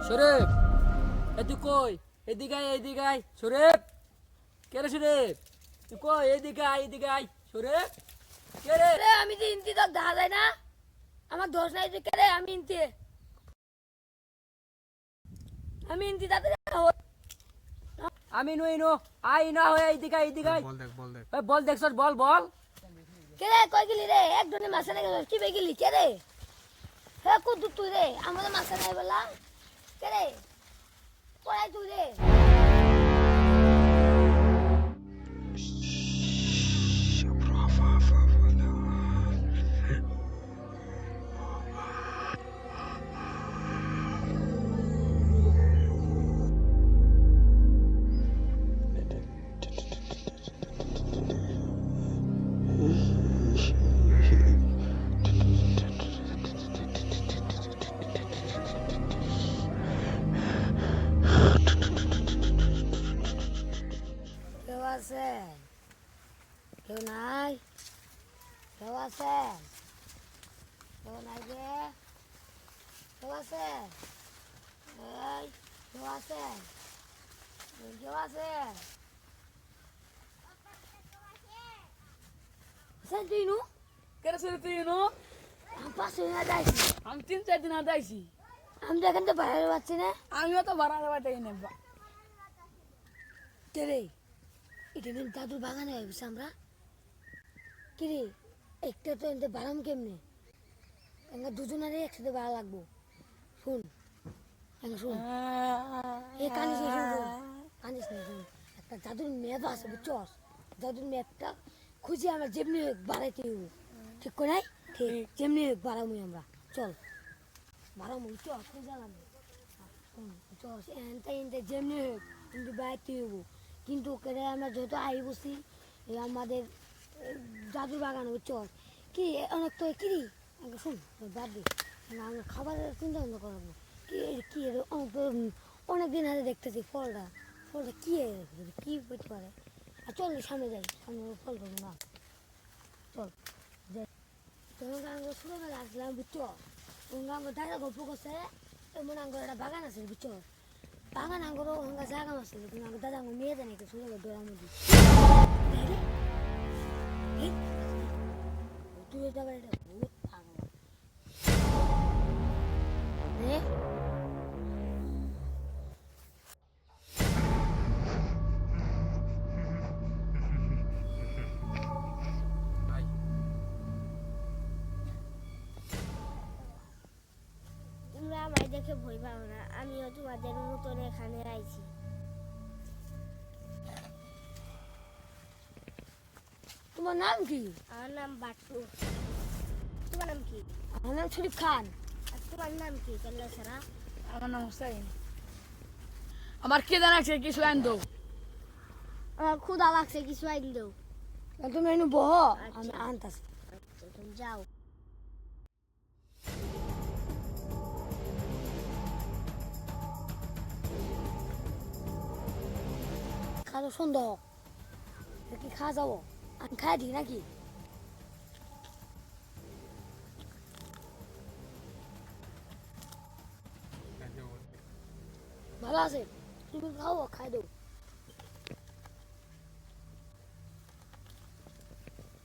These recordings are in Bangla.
শরীফ তুই কই? এদিকে আয়, এদিকে আয় শরীফ। কে রে শরীফ? তুই কই? এদিকে আয়, এদিকে আয় শরীফ। কে রে? আমি তো ইনতি তো দেখা যায় না। আমার দোষ নাই তুই কে রে? আমি ইনতি তাতে আমি নই নো আই না হয় এদিকে আয়, এদিকে আয়। বল দেখছ, বল বল। কে রে? কই গেলি রে? একজনে মাছ নাই কি বে গেলি কে রে? হে কত তুই রে? আমাদের মাছ নাই বলা কে রে? পড়াই তুই রে? কেউ আছে? কেউ নাই? কেউ আছে? কেউ নাই যে? কেউ আছে? এই কেউ আছে? কেউ আছে? আছেন তুই নু? কে রে শরীফ তুই নো? আমি 500 দিন আগে আইছি। আমি 3-4 দিন আগে আইছি। আমি তো এখান থেকে বাইরে পাচ্ছি না। আমিও তো ভাড়া বাড়াই নেব। কে রে? এটা কিন্তু দাদুর বাগানে আইছি আমরা। কি রে? একটা তো এনতে বাড়াম কেমনে? আমরা দুজনারে একসাথে বাড়া লাগবো। শুন শুন এ কানিস না, শুন কানিস না, শুন একটা জাদুর ম্যাপ আছে বুঝছস? জাদুর ম্যাপটা খুঁজে আমরা যেমনি হোক বাড়াইতে হইব। ঠিক করে নাই? ঠিক যেমনি হোক বাড়ামই আমরা। চল বাড়ামু চল খুঁজালাম। চল এনতে এনতে যেমনি হোক কিন্তু বাড়াইতে হইব। কিন্তু কেটে আমরা যত আই বসি আমাদের জাদুর বাগান বুঝছস? কি অনেক তো কি রে? শুন বাদ দে, আমরা খাবারের চিন্তা ভাবনা করবো। কি কি অনেক দিন আগে দেখতেছি ফলটা ফলটা কি কি হতে পারে? আর চল সামনে যাই, সামনে ফল করবো না। চল যাই। তোমাকে আমরা ছোটোবেলা আসলাম বুঝছো? তোমাকে আমার দাদা গল্প করছে এমন আঙ্গুর একটা বাগান আছে বুঝছো? বাগান আঙ্গুরও ওখানকার জায়গা আছে, কিন্তু আমার দাদা আমার মেয়ে জানে ছোটো ডোরার মধ্যে তুই এটা ভূত পাগল রে। তোমরা আমায় দেখে ভয় পাও না, আমিও তোমাদের মতন এখানে আইছি। তোমার নাম কি? আমার নাম বাট্টু। তোমার নাম কি? আমার নাম শরীফ খান। আর তোমার নাম কি? কেল্লা ছাড়া। আমার নাম হুসাইন। আমার কে জানাচ্ছে কিছু আইন দো। আমার ক্ষুধা লাগছে, কিছু আইন দেও। তুমি এনে বহ, আচ্ছা। আমি আনতাছি। তুমি যাও। খালো সন্দেহ কি খাওয়া যাবো? আমি খাই দিই নাকি? ভালো আছে, তুমি খাও খাই দেবো।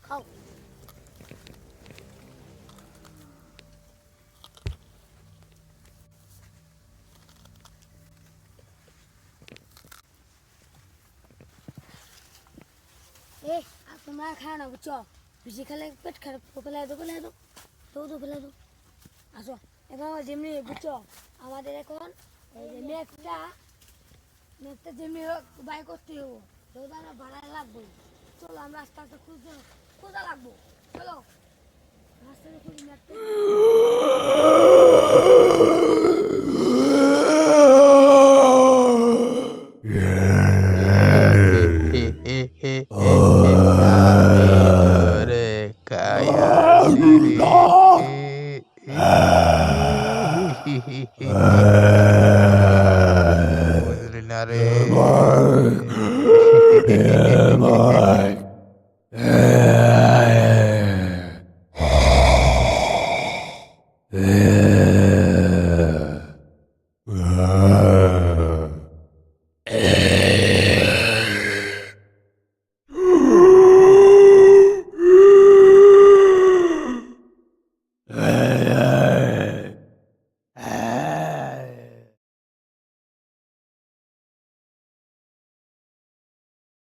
খাও। এ আর তোমরা খায় না বুঝছো? বেশি খেলে পেট খারাপ ফেলাই দো ফেলাই দো তো ফেলাই দো। আসো এবার আমার যেমনি বুঝছো আমাদের এখন এই যে ম্যাপটা যেমনি হোক বাই করতে হবো, যেহেতু আমরা ভাড়ায় লাগবো। চলো আমরা আস্তে আস্তে খোঁজা লাগবো। চলো আস্তে আস্তে খুঁজি ম্যাপটা। Re